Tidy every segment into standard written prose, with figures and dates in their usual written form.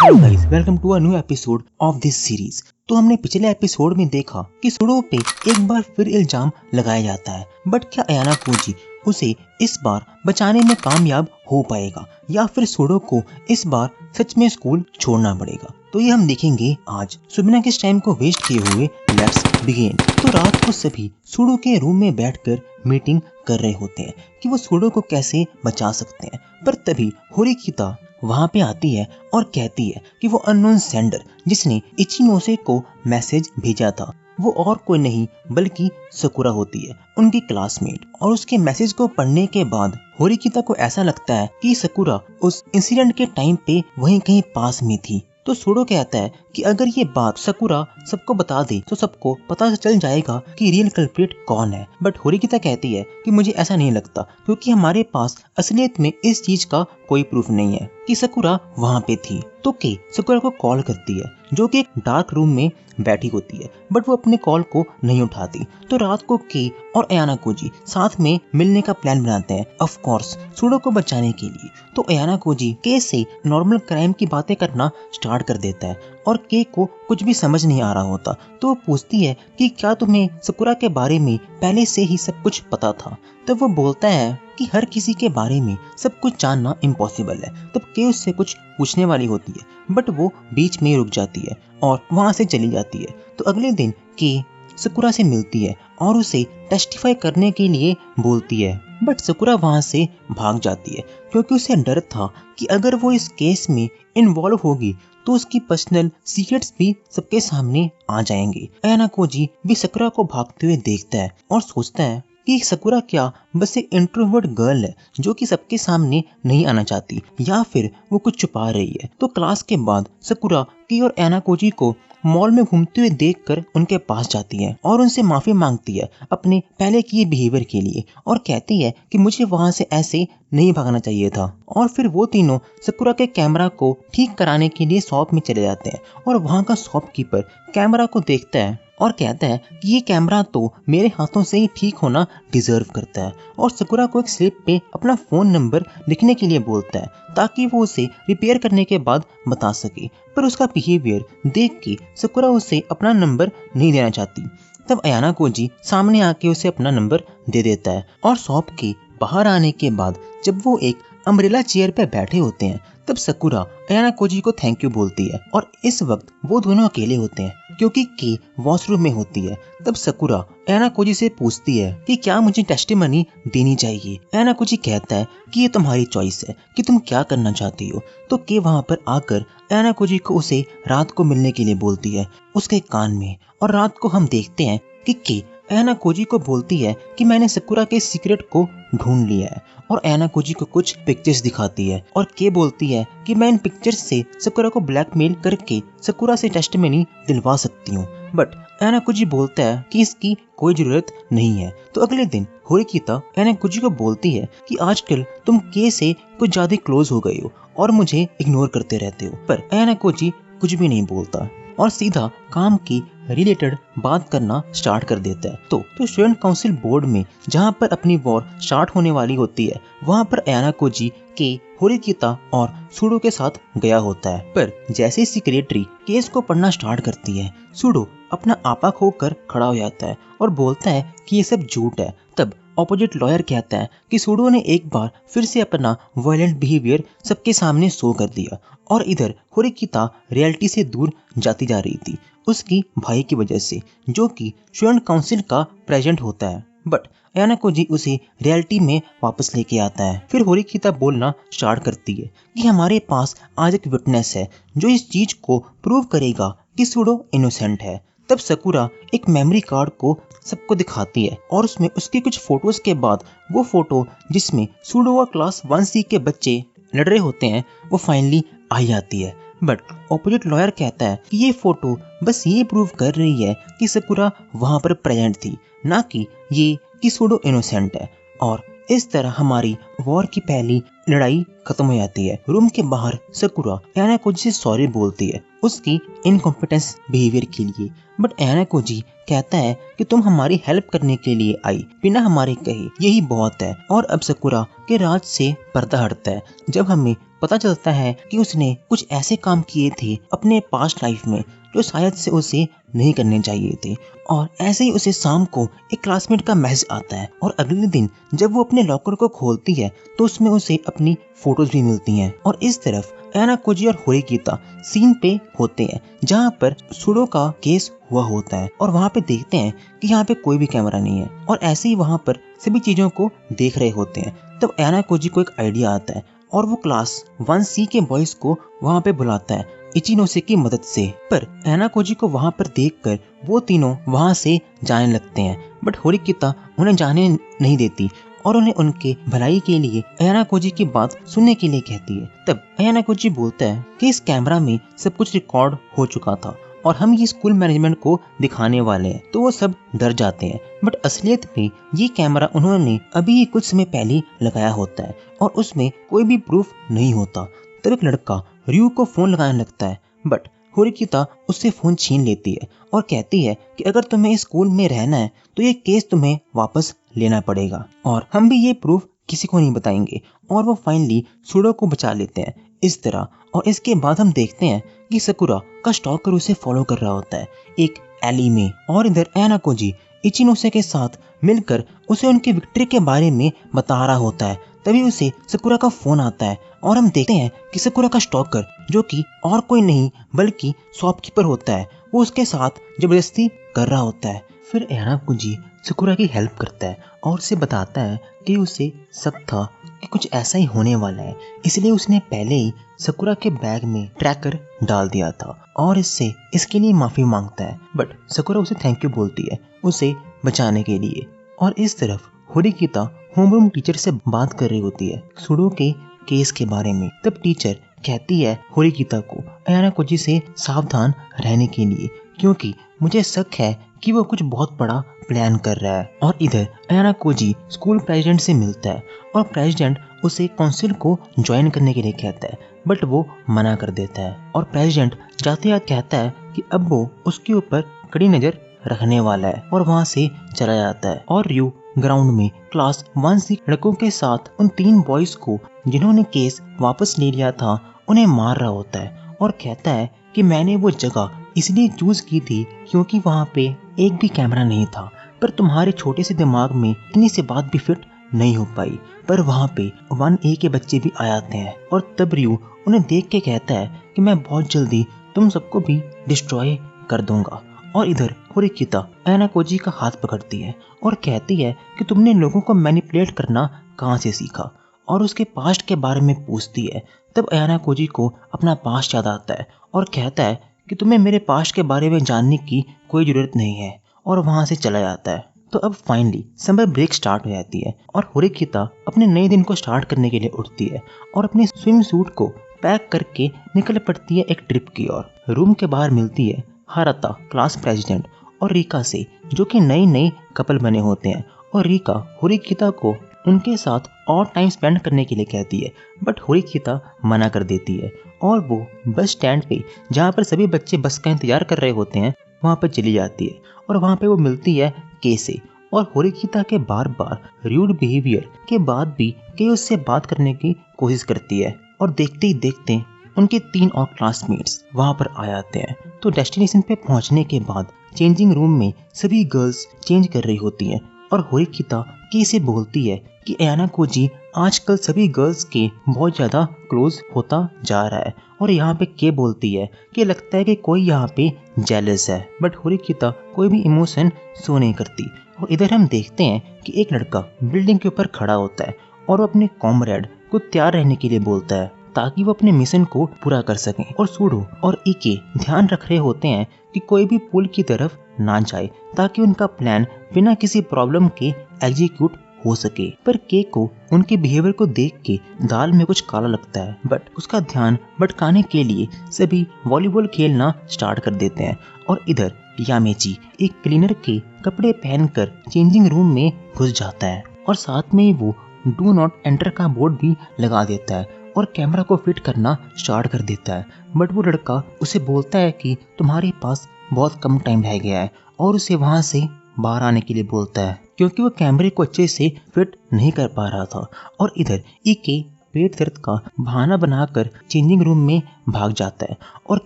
Hello guys, welcome to a new episode of this series. तो हमने पिछले episode में देखा कि सुडो पे एक बार फिर इल्जाम लगाया जाता है, बट क्या अयाना कोजी उसे इस बार बचाने में कामयाब हो पाएगा या फिर सुडो को इस बार सच में स्कूल छोड़ना पड़ेगा। तो ये हम देखेंगे आज। सो बिना किस टाइम को वेस्ट किए हुए लेट्स बिगिन। तो रात को सभी सुडो के रूम में बैठकर मीटिंग कर रहे होते हैं कि वो सुडो को कैसे बचा सकते हैं, पर तभी होरिकिता वहां पे आती है और कहती है कि वो अननोन सेंडर जिसने इचिनोसे को मैसेज भेजा था वो और कोई नहीं बल्कि सकुरा होती है, उनकी क्लासमेट। और उसके मैसेज को पढ़ने के बाद होरिकिता को ऐसा लगता है कि सकुरा उस इंसिडेंट के टाइम पे वहीं कहीं पास में थी। तो सुडो कहता है कि अगर ये बात सकुरा सबको बता दे तो सबको पता चल जाएगा कि रियल कल्प्रिट कौन है। बट होरिकिता कहती है कि मुझे ऐसा नहीं लगता, क्योंकि हमारे पास असलियत में इस चीज का कोई प्रूफ नहीं है कि सकुरा वहाँ पे थी। तो के सकुरा को कॉल करती है जो कि एक डार्क रूम में बैठी होती है, बट वो अपने कॉल को नहीं उठाती। तो रात को के और अयाना कोजी साथ में मिलने का प्लान बनाते हैं, ऑफ कोर्स सुडो को बचाने के लिए। तो अयाना कोजी के से नॉर्मल क्राइम की बातें करना स्टार्ट कर देता है और के को कुछ भी समझ नहीं आ रहा होता। तो वो पूछती है कि क्या तुम्हें सकुरा के बारे में पहले से ही सब कुछ पता था। तो वो बोलता है कि हर किसी के बारे में सब कुछ जानना इम्पॉसिबल है। तब के उससे कुछ पूछने वाली होती है, बट वो बीच में रुक जाती है और वहां से चली जाती है। तो अगले दिन के सकुरा से मिलती है और उसे टेस्टिफाई करने के लिए बोलती है, बट सकुरा वहां से भाग जाती है क्योंकि उसे डर था कि अगर वो इस केस में इन्वॉल्व होगी तो उसकी पर्सनल सीक्रेट्स भी सबके सामने आ जाएंगे। अयाना कोजी भी सकुरा को भागते हुए देखता है और सोचता है कि सकुरा क्या बस एक इंट्रोवर्ट गर्ल है जो कि सबके सामने नहीं आना चाहती, या फिर वो कुछ छुपा रही है। तो क्लास के बाद सकुरा की और अयाना कोजी को मॉल में घूमते हुए देखकर उनके पास जाती है और उनसे माफी मांगती है अपने पहले किए बिहेवियर के लिए और कहती है कि मुझे वहां से ऐसे नहीं भागना चाहिए था। और फिर वो तीनों सकुरा के कैमरा को ठीक कराने के लिए शॉप में चले जाते हैं और वहां का शॉपकीपर कैमरा को देखता है और कहता है कि ये कैमरा तो मेरे हाथों से ही ठीक होना डिजर्व करता है। और सकुरा को एक स्लिप पे अपना फोन नंबर लिखने के लिए बोलता है ताकि वो उसे रिपेयर करने के बाद बता सके, पर उसका बिहेवियर देख के सकुरा उसे अपना नंबर नहीं देना चाहती। तब अयाना कोजी सामने आके उसे अपना नंबर दे देता है और शॉप के बाहर आने के बाद जब वो एक अम्ब्रेला चेयर पे बैठे होते हैं तब सकुरा अयाना कोजी को थैंक यू बोलती है। और इस वक्त वो दोनों अकेले होते हैं क्योंकि के वॉशरूम में होती है। तब सकुरा अयाना कोजी से पूछती है कि क्या मुझे टेस्टिमनी देनी चाहिए। अयाना कोजी कहता है कि ये तुम्हारी चॉइस है कि तुम क्या करना चाहती हो। तो के वहाँ पर आकर अयाना कोजी को उसे रात को मिलने के लिए बोलती है उसके कान में। और रात को हम देखते हैं कि के अयाना कोजी को बोलती है कि मैंने सकुरा के सीक्रेट को ढूंढ लिया है और अयाना कोजी को कुछ पिक्चर्स दिखाती है और के बोलती है कि मैं इन पिक्चर्स से सकुरा को ब्लैकमेल करके सकुरा से टेस्टिमनी दिलवा सकती हूँ। बट अयाना कोजी बोलता है कि इसकी कोई जरूरत नहीं है। तो अगले दिन होरिकिता अयाना कोजी को बोलती है कि आजकल तुम के से कुछ ज्यादा क्लोज हो गए हो और मुझे इग्नोर करते रहते हो। पर अयाना कोजी कुछ भी नहीं बोलता और सीधा काम की रिलेटेड बात करना स्टार्ट कर देता है। तो स्टूडेंट काउंसिल बोर्ड में जहाँ पर अपनी वॉर स्टार्ट होने वाली होती है वहाँ पर अयाना कोजी के होरिकिता और सुडो के साथ गया होता है। पर जैसे सेक्रेटरी केस को पढ़ना स्टार्ट करती है सुडो अपना आपा खोकर खड़ा हो जाता है और बोलता है कि ये सब झूठ है। तब ऑपोजिट लॉयर कहता है कि सुडो ने एक बार फिर से अपना वायलेंट बिहेवियर सबके सामने शो कर दिया और इधर होरिकिता रियलिटी से दूर जाती जा रही थी उसकी भाई की वजह से जो कि स्टूडेंट काउंसिल का प्रेजेंट होता है। बट अयाना कोजी उसे रियलिटी में वापस लेके आता है। फिर होरिकिता बोलना स्टार्ट करती है कि हमारे पास आज एक विटनेस है जो इस चीज को प्रूव करेगा कि सुडो इनोसेंट है। तब सकुरा एक मेमोरी कार्ड को सबको दिखाती है और उसमें उसकी कुछ फोटोज के बाद वो फोटो जिसमें सुडो और क्लास 1C के बच्चे लड़ रहे होते हैं वो फाइनली आ जाती है। बट ऑपोजिट लॉयर कहता है कि ये फोटो बस ये प्रूव कर रही है कि सकुरा वहां पर प्रेजेंट थी, ना कि ये कि सुडो इनोसेंट है। और इस तरह हमारी वॉर की पहली लड़ाई खत्म हो जाती है। रूम के बाहर सकुरा अयाना कोजी से सॉरी बोलती है उसकी इनकॉम्पिटेंस बिहेवियर के लिए। बट अयाना कोजी कहता है कि तुम हमारी हेल्प करने के लिए आई बिना हमारे कहे, यही बहुत है। और अब सकुरा के राज से पर्दा हटता है जब हमें पता चलता है कि उसने कुछ ऐसे काम किए थे अपने पास्ट लाइफ में जो शायद से उसे नहीं करने चाहिए थे। और ऐसे ही उसे शाम को एक क्लासमेट का मैसेज आता है और अगले दिन जब वो अपने लॉकर को खोलती है तो उसमें उसे अपनी फोटोज भी मिलती हैं। और इस तरफ अयाना कोजी और होरिकिता सीन पे होते हैं जहाँ पर सुडो का केस हुआ होता है और वहाँ पे देखते हैं कि यहाँ पे कोई भी कैमरा नहीं है और ऐसे ही वहाँ पर सभी चीजों को देख रहे होते हैं। तब अयाना कोजी को एक आइडिया आता है और वो क्लास 1C के बॉयज को वहाँ पे बुलाता है इचिनोसे की मदद से। पर अयाना कोजी को वहाँ पर देखकर वो तीनों वहाँ से जाने लगते हैं, बट होरिकिता उन्हें जाने नहीं देती और उन्हें उनके भलाई के लिए अयाना कोजी की बात सुनने के लिए कहती है। तब अयाना कोजी बोलता है कि इस कैमरा में सब कुछ रिकॉर्ड हो चुका था और हम ये स्कूल मैनेजमेंट को दिखाने वाले हैं। तो वो सब डर जाते हैं, बट असलियत में ये कैमरा उन्होंने अभी कुछ समय पहले लगाया होता है और उसमें कोई भी प्रूफ नहीं होता। तब एक लड़का रयू को फोन लगाने लगता है, बट होरिकिता उससे फोन छीन लेती है और कहती है कि अगर तुम्हें इस स्कूल में रहना है तो ये केस तुम्हें वापस लेना पड़ेगा और हम भी ये प्रूफ किसी को नहीं बताएंगे। और वो फाइनली सुडो को बचा लेते हैं इस तरह। और इसके बाद हम देखते हैं कि सकुरा का स्टॉकर उसे फॉलो कर रहा होता है एक एली में। और इधर अयाना कोजी इचिनोसे के साथ मिलकर उसे उनकी विक्ट्री के बारे में बता रहा होता है। तभी उसे सकुरा का फोन आता है और हम देखते हैं कि सकुरा का स्टॉकर, जो कि और कोई नहीं बल्कि शॉपकीपर होता है, वो उसके साथ जबरदस्ती कर रहा होता है। फिर अयाना कोजी सकुरा की हेल्प करता है और उसे बताता है कि उसे शक था कि कुछ ऐसा ही होने वाला है, इसलिए उसने पहले ही सकुरा के बैग में ट्रैकर डाल दिया था और इसके लिए माफी मांगता है। बट सकुरा उसे थैंक यू बोलती है उसे बचाने के लिए। और इस तरफ होरिकिता होमरूम टीचर से बात कर रही होती है सुडो के केस के बारे में। तब टीचर कहती है होरिकिता को अयाना कोजी से सावधान रहने के लिए, क्योंकि मुझे शक है कि वो कुछ बहुत बड़ा प्लान कर रहा है। और इधर अयाना कोजी स्कूल प्रेसिडेंट से मिलता है और प्रेसिडेंट उसे काउंसिल को ज्वाइन करने के लिए कहता है, बट वो मना कर देता है। और प्रेसिडेंट जाते जाते कहता है कि अब वो उसके ऊपर कड़ी नजर रखने वाला है और वहाँ से चला जाता है। और रयू ग्राउंड में क्लास 1C लड़कों के साथ उन 3 बॉयज को जिन्होंने केस वापस ले लिया था उन्हें मार रहा होता है और कहता है कि मैंने वो जगह इसलिए चूज की थी क्योंकि वहाँ पे एक भी कैमरा नहीं था, पर तुम्हारे छोटे से दिमाग में इतनी सी बात भी फिट नहीं हो पाई। पर वहाँ पे 1A के बच्चे भी आ जाते हैं और तब रयू उन्हें देख के कहता है कि मैं बहुत जल्दी तुम सबको भी डिस्ट्रॉय कर दूंगा। और इधर होरिकिता अयाना कोजी का हाथ पकड़ती है और कहती है कि तुमने लोगों को मैनिपुलेट करना कहाँ से सीखा, और उसके पास्ट के बारे में पूछती है। तब अयाना कोजी को अपना पास्ट याद आता है और कहता है कि तुम्हें मेरे पास्ट के बारे में जानने की कोई जरूरत नहीं है, और वहाँ से चला जाता है। तो अब फाइनली समर ब्रेक स्टार्ट हो जाती है और होरिकिता अपने नए दिन को स्टार्ट करने के लिए उठती है और अपने स्विम सूट को पैक करके निकल पड़ती है एक ट्रिप की ओर। रूम के बाहर मिलती है हाराता क्लास प्रेसिडेंट और रिका से, जो कि नए कपल बने होते हैं। और रिका होरिकिता को उनके साथ और टाइम स्पेंड करने के लिए कहती है, बट होरिकिता मना कर देती है और वो बस स्टैंड पे जहाँ पर सभी बच्चे बस का इंतजार कर रहे होते हैं वहाँ पर चली जाती है। और वहाँ पे वो मिलती है के से, और होरिकिता के बार बार र्यूड बिहेवियर के बाद भी के उससे बात करने की कोशिश करती है। और देखते ही देखते उनके 3 और क्लासमेट्स वहाँ पर आ जाते हैं। तो डेस्टिनेशन पे पहुँचने के बाद चेंजिंग रूम में सभी गर्ल्स चेंज कर रही होती हैं और होरिकिता के से बोलती है कि अयाना कोजी आजकल सभी गर्ल्स के बहुत ज़्यादा क्लोज होता जा रहा है। और यहाँ पे के बोलती है कि लगता है कि कोई यहाँ पे जेलस है, बट होरिकिता कोई भी इमोशन शो नहीं करती। और इधर हम देखते हैं कि एक लड़का बिल्डिंग के ऊपर खड़ा होता है और वो अपने कॉमरेड को तैयार रहने के लिए बोलता है ताकि वो अपने मिशन को पूरा कर सकें। और सुडो और इके ध्यान रख रहे होते हैं कि कोई भी पुल की तरफ ना जाए ताकि उनका प्लान बिना किसी प्रॉब्लम के एग्जीक्यूट हो सके। पर के को उनके बिहेवियर को देख के दाल में कुछ काला लगता है, बट उसका ध्यान भटकाने के लिए सभी वॉलीबॉल खेलना स्टार्ट कर देते हैं। और इधर यामेची एक क्लीनर के कपड़े पहनकर चेंजिंग रूम में घुस जाता है और साथ में ही वो डू नॉट एंटर का बोर्ड भी लगा देता है और कैमरा को फिट करना स्टार्ट कर देता है। बट वो लड़का उसे बोलता है कि तुम्हारे पास बहुत कम टाइम रह गया है, और उसे वहाँ से बाहर आने के लिए बोलता है क्योंकि वो कैमरे को अच्छे से फिट नहीं कर पा रहा था। और इधर इके पेट दर्द का बहाना बनाकर चेंजिंग रूम में भाग जाता है और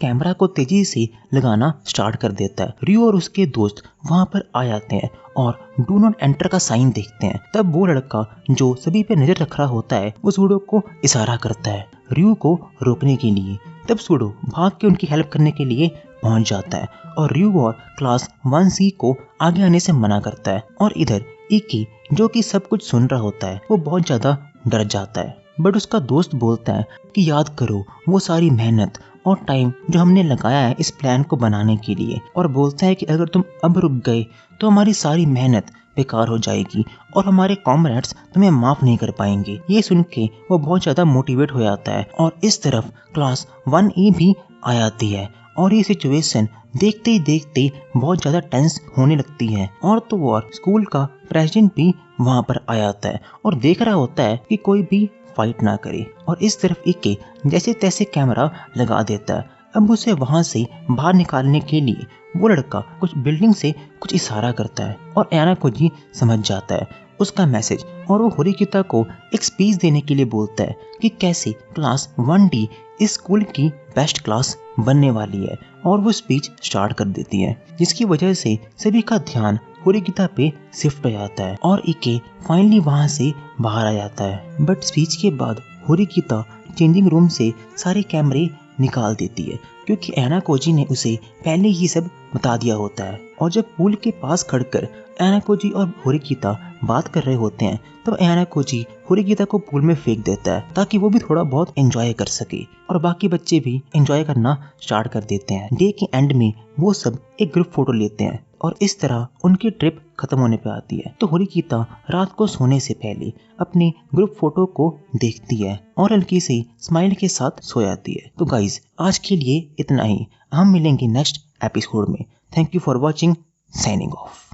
कैमरा को तेजी से लगाना स्टार्ट कर देता है। रियो और उसके दोस्त वहां पर आ जाते हैं और डू नॉट एंटर का साइन देखते हैं। तब वो लड़का जो सभी पे नजर रख रहा होता है वो सूडो को इशारा करता है रियो को रोकने के लिए। तब सूडो भाग के उनकी हेल्प करने के लिए पहुंच जाता है और रियो और क्लास 1C को आगे आने से मना करता है। और इधर इकी जो कि सब कुछ सुन रहा होता है वो बहुत ज्यादा डर जाता है, बट उसका दोस्त बोलता है कि याद करो वो सारी मेहनत और टाइम जो हमने लगाया है इस प्लान को बनाने के लिए, और बोलता है कि अगर तुम अब रुक गए तो हमारी सारी मेहनत बेकार हो जाएगी और हमारे कॉमरेड्स तुम्हें माफ नहीं कर पाएंगे। ये सुन के वो बहुत ज्यादा मोटिवेट हो जाता है और इस तरफ क्लास 1E भी आ जाती है और ये सिचुएशन देखते ही देखते बहुत ज्यादा टेंस होने लगती है। और तो और स्कूल का प्रेसिडेंट भी वहां पर आ जाता है और देख रहा होता है कि कोई भी फाइट ना करे, और इस तरफ इके जैसे तैसे कैमरा लगा देता है। अब उसे वहां से बाहर निकालने के लिए वो लड़का कुछ बिल्डिंग से कुछ इशारा करता है और एना कोजी समझ जाता है उसका मैसेज और वो होरिकिता को एक स्पीच देने के लिए बोलता है कि कैसे क्लास 1D इस स्कूल की बेस्ट क्लास बनने वाली है, और वो स्पीच स्टार्ट कर देती है जिसकी वजह से सभी का ध्यान होरिकिता पे शिफ्ट हो जाता है और इके फाइनली वहां से बाहर आ जाता है। बट स्पीच के बाद होरिकिता चेंजिंग रूम से सारे कैमरे निकाल देती है क्योंकि एना कोजी ने उसे पहले ही सब बता दिया होता है। और जब पूल के पास खड़कर एना कोजी और होरिकिता बात कर रहे होते हैं तब एना कोजी होरिकिता को पूल में फेंक देता है ताकि वो भी थोड़ा बहुत एंजॉय कर सके, और बाकी बच्चे भी एंजॉय करना स्टार्ट कर देते हैं। डे के एंड में वो सब एक ग्रुप फोटो लेते हैं और इस तरह उनकी ट्रिप खत्म होने पे आती है। तो होरिकिता रात को सोने से पहले अपने ग्रुप फोटो को देखती है और हल्की सी स्माइल के साथ सो जाती है। तो गाइज आज के लिए इतना ही, हम मिलेंगे नेक्स्ट एपिसोड में। Thank you for watching, signing off.